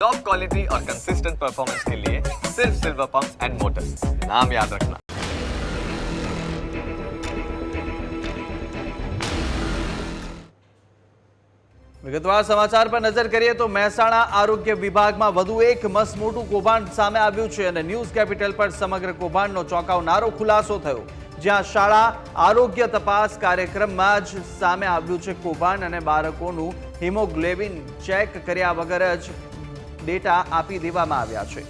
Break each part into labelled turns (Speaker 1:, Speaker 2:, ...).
Speaker 1: Top quality और consistent performance के लिए सिर्फ सिल्वर पंप्स एंड मोटर्स, नाम याद रखना।
Speaker 2: વિગતવાર સમાચાર પર નજર કરીએ તો મહેસાણા આરોગ્ય વિભાગમાં વધુ એક મસમોટું કૌભાંડ સામે આવ્યું છે અને ન્યૂઝ કેપિટલ પર સમગ્ર કૌભાંડનો ચોંકાવનારો ખુલાસો થયો, જ્યાં શાળા આરોગ્ય તપાસ કાર્યક્રમમાં જ સામે આવ્યું છે કૌભાંડ અને બાળકોનું હિમોગ્લોબિન ચેક કર્યા વગર જ ડેટા આપી દેવામાં આવ્યા છે।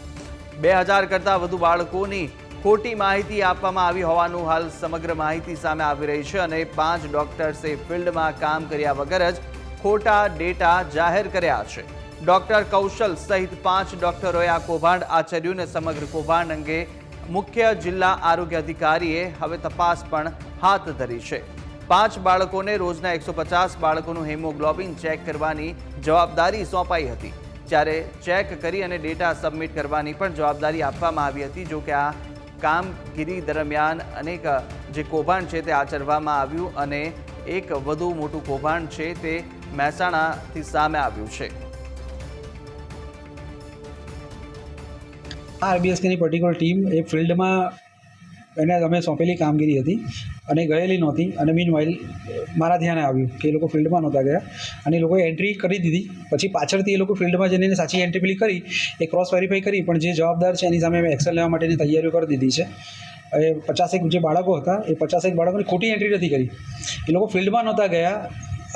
Speaker 2: 2000 કરતાં વધુ બાળકોની ખોટી માહિતી આપવામાં આવી હોવાનું હાલ સમગ્ર માહિતી સામે આવી રહી છે અને 5 ડોક્ટર્સે ફિલ્ડમાં કામ કર્યા વગર જ खोटा डेटा जाहिर कर्या छे। डॉक्टर कौशल सहित 5 डॉक्टरों आ कौभांड आचर्યું ने समग्र कौभांड अंगे मुख्य जिला आरोग्य अधिकारीए हवे तपास पण हाथ धरी छे। 5 बाळकोने रोजना 150 बाळकोનું હિમોગ્લોબિન ચેક કરવાની જવાબદારી સોંપાઈ હતી, જ્યારે ચેક કરી અને ડેટા સબમિટ કરવાની પણ જવાબદારી આપવામાં આવી હતી। જો કે આ કામગીરી દરમિયાન અનેક જે કૌભાંડ છે તે આચરવામાં આવ્યું અને એક વધુ મોટું કૌભાંડ છે તે મહેસાણાથી સામે આવ્યું છે।
Speaker 3: આરબીએસકેની પર્ટિક્યુલર ટીમ એ ફિલ્ડમાં એને અમે સોંપેલી કામગીરી હતી અને ગયેલી નહોતી અને મીનવાઇલ મારા ધ્યાને આવ્યું કે એ લોકો ફિલ્ડમાં નહોતા ગયા અને એ લોકોએ એન્ટ્રી કરી દીધી। પછી પાછળથી એ લોકો ફિલ્ડમાં જઈને સાચી એન્ટ્રી પેલી કરી, એ ક્રોસ વેરીફાઈ કરી, પણ જે જવાબદાર છે એની સામે અમે એક્શન લેવા માટેની તૈયારીઓ કરી દીધી છે। એ 50 જે બાળકો હતા એ 50 બાળકોની ખોટી એન્ટ્રી નથી કરી, એ લોકો ફિલ્ડમાં નહોતા ગયા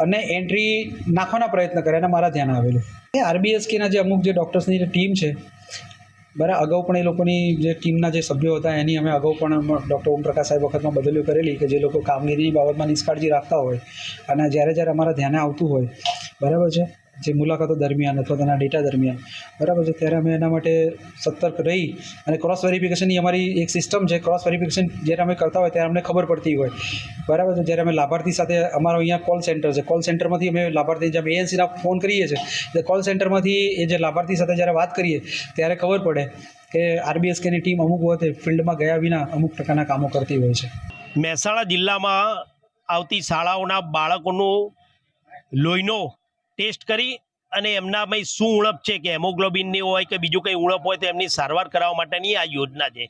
Speaker 3: અને એન્ટ્રી નાખવાના પ્રયત્ન કર્યા અને મારા ધ્યાને આવેલું। એ આરબીએસકેના જે અમુક જે ડૉક્ટર્સની ટીમ છે, બરાબર, અગાઉ પણ એ લોકોની જે ટીમના જે સભ્યો હતા એની અમે અગાઉ પણ ડૉક્ટર ઓમપ્રકાશ સાહેબ વખતમાં બદલીઓ કરેલી કે જે લોકો કામગીરીની બાબતમાં નિષ્કાળજી રાખતા હોય અને જ્યારે અમારા ધ્યાને આવતું હોય, બરાબર છે, જે મુલાકાતો દરમિયાન અથવા તેના ડેટા દરમિયાન, બરાબર છે, ત્યારે અમે એના માટે સતર્ક રહી અને ક્રોસ વેરિફિકેશનની અમારી એક સિસ્ટમ છે। ક્રોસ વેરિફિકેશન જ્યારે અમે કરતા હોય ત્યારે અમને ખબર પડતી હોય, બરાબર છે, જ્યારે અમે લાભાર્થી સાથે અમારો અહીંયા કોલ સેન્ટર છે, કોલ સેન્ટરમાંથી અમે લાભાર્થી જેમ એએનસીના ફોન કરીએ છીએ, એટલે કોલ સેન્ટરમાંથી એ જે લાભાર્થી સાથે જ્યારે વાત કરીએ ત્યારે ખબર પડે કે આરબીએસકેની ટીમ અમુક વખતે ફિલ્ડમાં ગયા વિના અમુક પ્રકારના કામો કરતી હોય છે।
Speaker 4: મહેસાણા જિલ્લામાં આવતી શાળાઓના બાળકોનું લોહીનો ટેસ્ટ કરી અને એમનામાં શું ઉણપ છે કે હેમોગ્લોબિનની હોય કે બીજું કંઈ ઉણપ હોય તો એમની સારવાર કરાવવા માટેની આ યોજના છે।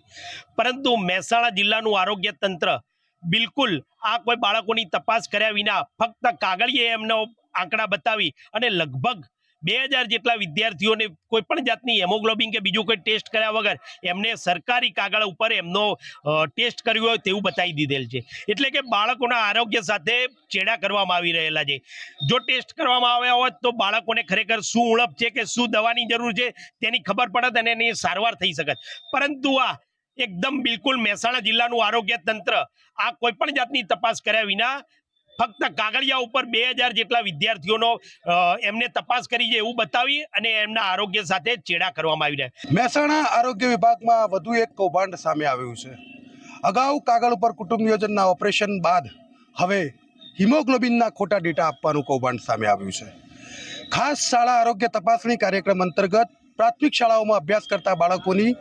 Speaker 4: પરંતુ મહેસાણા જિલ્લાનું આરોગ્ય તંત્ર બિલકુલ આ કોઈ બાળકોની તપાસ કર્યા વિના ફક્ત કાગળિયે એમનો આંકડા બતાવી અને લગભગ 2000 જેટલા વિદ્યાર્થીઓને કોઈ પણ જાતની હેમોગ્લોબિન કે બીજું કોઈ ટેસ્ટ કર્યા વગર એમને સરકારી કાગળ ઉપર એમનો ટેસ્ટ કર્યો હોય તેવું બતાવી દીધેલ છે। એટલે કે બાળકોના આરોગ્ય સાથે ચેડા કરવામાં આવી રહેલા છે। જો ટેસ્ટ કરવામાં આવ્યા હોત તો બાળકોને ખરેખર શું ઉણપ છે કે શું દવાની જરૂર છે તેની ખબર પડત અને એની સારવાર થઈ શકત। પરંતુ આ એકદમ બિલકુલ મહેસાણા જિલ્લાનું આરોગ્ય તંત્ર આ કોઈ પણ જાતની તપાસ કર્યા વિના ફક્ત કાગળિયા ઉપર 2000 જેટલા વિદ્યાર્થીઓનો એમને તપાસ કરી છે એવું બતાવી અને એમના આરોગ્ય સાથે ચેડા કરવામાં આવી રહ્યા।
Speaker 5: મહેસાણા આરોગ્ય વિભાગમાં વધુ એક કૌભાંડ સામે આવ્યું છે। અગાઉ કાગળ ઉપર કુટુંબ નિયોજનના ઓપરેશન બાદ હવે હિમોગ્લોબિનના ખોટા ડેટા આપવાનું કૌભાંડ સામે આવ્યું છે। ખાસ શાળા આરોગ્ય તપાસણી કાર્યક્રમ અંતર્ગત પ્રાથમિક શાળાઓમાં અભ્યાસ કરતા બાળકોની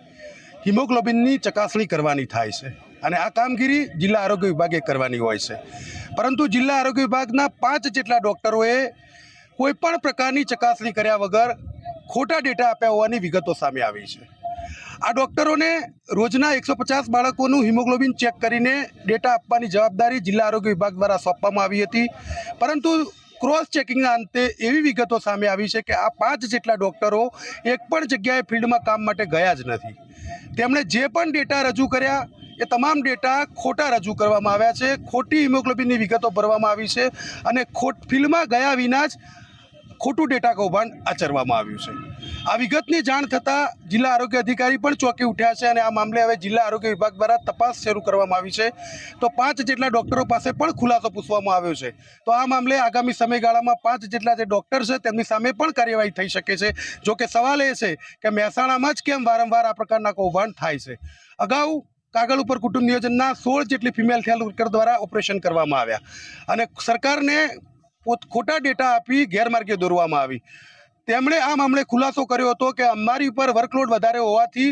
Speaker 5: હિમોગ્લોબિનની ચકાસણી કરવાની થાય છે અને આ કામગીરી જિલ્લા આરોગ્ય વિભાગે કરવાની હોય છે। પરંતુ જિલ્લા આરોગ્ય વિભાગના 5 જેટલા ડૉક્ટરોએ કોઈપણ પ્રકારની ચકાસણી કર્યા વગર ખોટા ડેટા આપ્યા હોવાની વિગતો સામે આવી છે। આ ડૉક્ટરોને રોજના 150 બાળકોનું હિમોગ્લોબિન ચેક કરીને ડેટા આપવાની જવાબદારી જિલ્લા આરોગ્ય વિભાગ દ્વારા સોંપવામાં આવી હતી, પરંતુ ક્રોસ ચેકિંગના અંતે એવી વિગતો સામે આવી છે કે આ 5 જેટલા ડૉક્ટરો એક પણ જગ્યાએ ફિલ્ડમાં કામ માટે ગયા જ નથી। તેમણે જે પણ ડેટા રજૂ કર્યા એ તમામ ડેટા ખોટા રજૂ કરવામાં આવ્યા છે, ખોટી હિમોગ્લોબિનની વિગતો ભરવામાં આવી છે અને ફિલ્ડમાં ગયા વિના જ ખોટું ડેટા કૌભાંડ આચરવામાં આવ્યું છે। આ વિગતની જાણ થતાં જિલ્લા આરોગ્ય અધિકારી પણ ચોંકી ઉઠ્યા છે અને આ મામલે હવે જિલ્લા આરોગ્ય વિભાગ દ્વારા તપાસ શરૂ કરવામાં આવી છે। તો 5 જેટલા ડૉક્ટરો પાસે પણ ખુલાસો પૂછવામાં આવ્યો છે। તો આ મામલે આગામી સમયગાળામાં 5 જેટલા જે ડૉક્ટર છે તેમની સામે પણ કાર્યવાહી થઈ શકે છે। જો કે સવાલ એ છે કે મહેસાણામાં જ કેમ વારંવાર આ પ્રકારના કૌભાંડ થાય છે। અગાઉ કાગળ ઉપર કુટુંબ નિયોજનના 16 જેટલી ફિમેલ હેલ્થ વર્કર દ્વારા ઓપરેશન કરવામાં આવ્યા અને સરકારને ખોટા ડેટા આપી ગેરમાર્ગે દોરવામાં આવી। તેમણે આ મામલે ખુલાસો કર્યો હતો કે અમારી ઉપર વર્કલોડ વધારે હોવાથી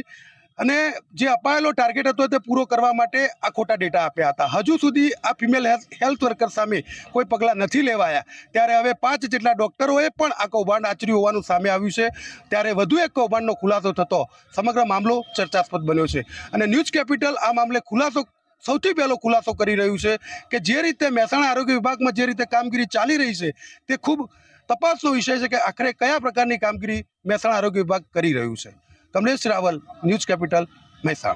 Speaker 5: અને જે અપાયેલો ટાર્ગેટ હતો તે પૂરો કરવા માટે આ ખોટા ડેટા આપ્યા હતા. હજુ સુધી આ ફિમેલ હેલ્થ વર્કર સામે કોઈ પગલાં નથી લેવાયા. ત્યારે હવે 5 જેટલા ડૉક્ટરોએ પણ આ કૌભાંડ આચર્યું હોવાનું સામે આવ્યું છે. ત્યારે વધુ એક કૌભાંડનો ખુલાસો થતો સમગ્ર મામલો ચર્ચાસ્પદ બન્યો છે. અને ન્યૂઝ કેપિટલ આ મામલે સૌથી પહેલો ખુલાસો કરી રહ્યું છે કે જે રીતે મહેસાણા આરોગ્ય વિભાગમાં જે રીતે કામગીરી ચાલી રહી છે તે ખૂબ તપાસનો વિષય છે કે આખરે કયા પ્રકારની કામગીરી મહેસાણા આરોગ્ય વિભાગ કરી રહ્યું છે. Kamlesh Raval, News Capital, Mehsana.